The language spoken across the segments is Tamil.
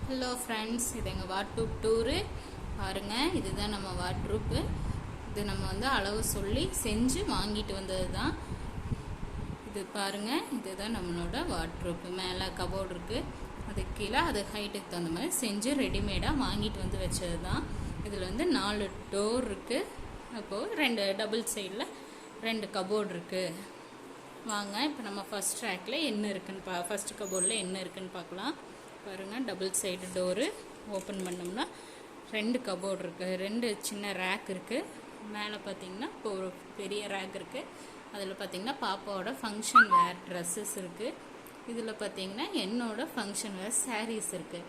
ஹலோ ஃப்ரெண்ட்ஸ், இது எங்கள் வாட்ரூப் டூரு பாருங்கள். இதுதான் நம்ம வாட்ரூப்பு. இது நம்ம வந்து அளவு சொல்லி செஞ்சு வாங்கிட்டு வந்தது தான். இது பாருங்கள், இதுதான் நம்மளோட வாட்ரூப்பு. மேலே கபோர்டு இருக்குது, அதுக்கு கீழே அது ஹைட்டுக்கு தகுந்த மாதிரி செஞ்சு ரெடிமேடாக வாங்கிட்டு வந்து வச்சது தான். இதில் வந்து 4 டோர் இருக்குது. அப்போது 2 டபுள் சைடில் 2 கபோர்டு இருக்குது. வாங்க இப்போ நம்ம ஃபஸ்ட் ரேக்கில் என்ன இருக்குன்னு ஃபஸ்ட் கபோர்டில் என்ன இருக்குன்னு பார்க்கலாம். பாருங்கள், டபுள் சைடு டோரு ஓப்பன் பண்ணோம்னா 2 கபோர்டு இருக்குது, 2 சின்ன ரேக் இருக்குது. மேலே பார்த்தீங்கன்னா இப்போ ஒரு பெரிய ரேக் இருக்குது. அதில் பார்த்தீங்கன்னா பாப்பாவோட ஃபங்க்ஷன் வேர் ட்ரெஸ்ஸஸ் இருக்குது. இதில் பார்த்தீங்கன்னா என்னோட ஃபங்க்ஷன் வேர் சாரீஸ் இருக்குது.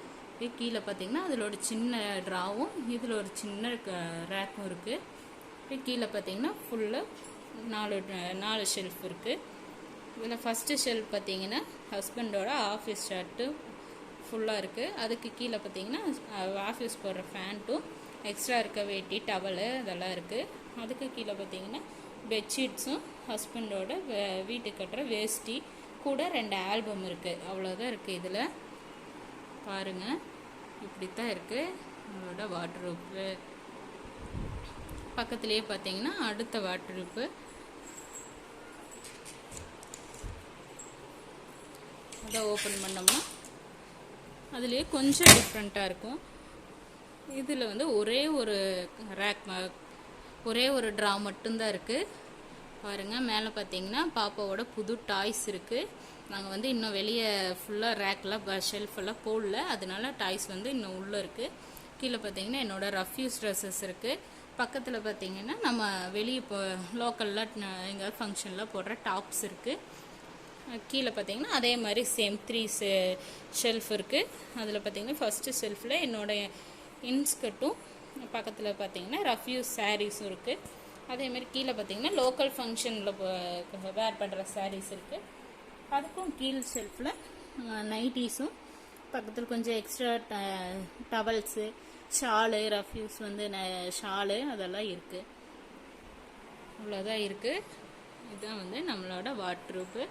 கீழே பார்த்தீங்கன்னா அதில் ஒரு சின்ன ட்ராவும் இதில் ஒரு சின்ன ரேக்கும் இருக்குது. கீழே பார்த்தீங்கன்னா ஃபுல்லாக 4 ஷெல்ஃப் இருக்குது. இதில் ஃபஸ்ட்டு ஷெல்ஃப் பார்த்தீங்கன்னா ஹஸ்பண்டோட ஆஃபீஸ் ஷர்ட்டு ஃபுல்லாக இருக்குது. அதுக்கு கீழே பார்த்தீங்கன்னா ஆஃபீஸ் போடுற ஃபேண்ட்டும் எக்ஸ்ட்ரா இருக்க வேட்டி டவலு அதெல்லாம் இருக்குது. அதுக்கு கீழே பார்த்தீங்கன்னா பெட்ஷீட்ஸும் ஹஸ்பண்டோட வீட்டுக்கு கட்டுற வேஷ்டி கூட 2 ஆல்பம் இருக்குது. அவ்வளோதான் இருக்குது. இதில் பாருங்கள், இப்படித்தான் இருக்குது நம்மளோட வாட்ரூப்பு. பக்கத்துலேயே பார்த்தீங்கன்னா அடுத்த வாட்ரூப்பு. அதை ஓப்பன் பண்ணோம்னா அதுலேயே கொஞ்சம் டிஃப்ரெண்ட்டாக இருக்கும். இதில் வந்து ஒரே ஒரு ட்ரா மட்டும்தான் இருக்குது. பாருங்கள், மேலே பார்த்தீங்கன்னா பாப்பாவோட புது டாய்ஸ் இருக்குது. நாங்கள் வந்து இன்னும் வெளியே ஃபுல்லாக ரேக்கெலாம் ஷெல்ஃபெல்லாம் போடல, அதனால டாய்ஸ் வந்து இன்னும் உள்ளே இருக்குது. கீழே பார்த்தீங்கன்னா என்னோட ரஃப்யூஸ் ட்ரெஸ்ஸஸ் இருக்குது. பக்கத்தில் பார்த்தீங்கன்னா நம்ம வெளியே இப்போ லோக்கலில் எங்கள் ஃபங்க்ஷனில் போடுற டாப்ஸ் இருக்குது. கீழே பார்த்தீங்கன்னா அதே மாதிரி சேம் 3 ஷெல்ஃப் இருக்குது. அதில் பார்த்தீங்கன்னா ஃபஸ்ட்டு ஷெல்ஃபில் என்னோடய இன்ஸ்கர்ட்டும் பக்கத்தில் பார்த்தீங்கன்னா ரஃப்யூஸ் சாரீஸும் இருக்குது. அதேமாதிரி கீழே பார்த்தீங்கன்னா லோக்கல் ஃபங்க்ஷனில் வேர் பண்ணுற சாரீஸ் இருக்குது. அதுக்கும் கீழ் ஷெல்ஃபில் நைட்டிஸும் பக்கத்தில் கொஞ்சம் எக்ஸ்ட்ரா டவல்ஸு ஷாலு ரஃப்யூஸ் வந்து ஷாலு அதெல்லாம் இருக்குது. அவ்வளோதான் இருக்குது. இதுதான் வந்து நம்மளோட வாட்ரூப்பு.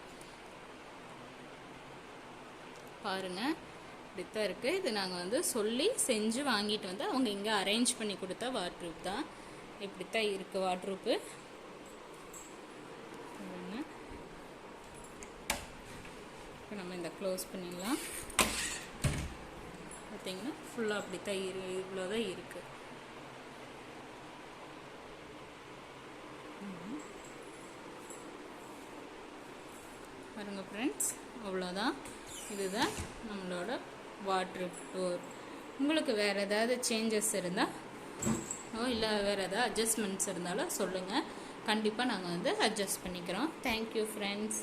பாருங்கள், இப்படித்தான் இருக்குது. இது நாங்கள் வந்து சொல்லி செஞ்சு வாங்கிட்டு வந்து அவங்க இங்கே அரேஞ்ச் பண்ணி கொடுத்தா வாட்ரூப் தான். இப்படித்தான் இருக்குது வாட்ரூப்பு. இப்போ நம்ம இந்த க்ளோஸ் பண்ணிடலாம். பார்த்தீங்கன்னா ஃபுல்லாக அப்படித்தான் இவ்வளோதான் இருக்குது. பாருங்கள் ஃப்ரெண்ட்ஸ், அவ்வளோதான். இதுதான் நம்மளோட வாட்ரூப் டூர். உங்களுக்கு வேறு ஏதாவது சேஞ்சஸ் இருந்தால் இல்லை வேறு ஏதாவது அட்ஜஸ்ட்மெண்ட்ஸ் இருந்தாலும் சொல்லுங்கள். கண்டிப்பாக நாங்கள் வந்து அட்ஜஸ்ட் பண்ணிக்கிறோம். Thank you friends.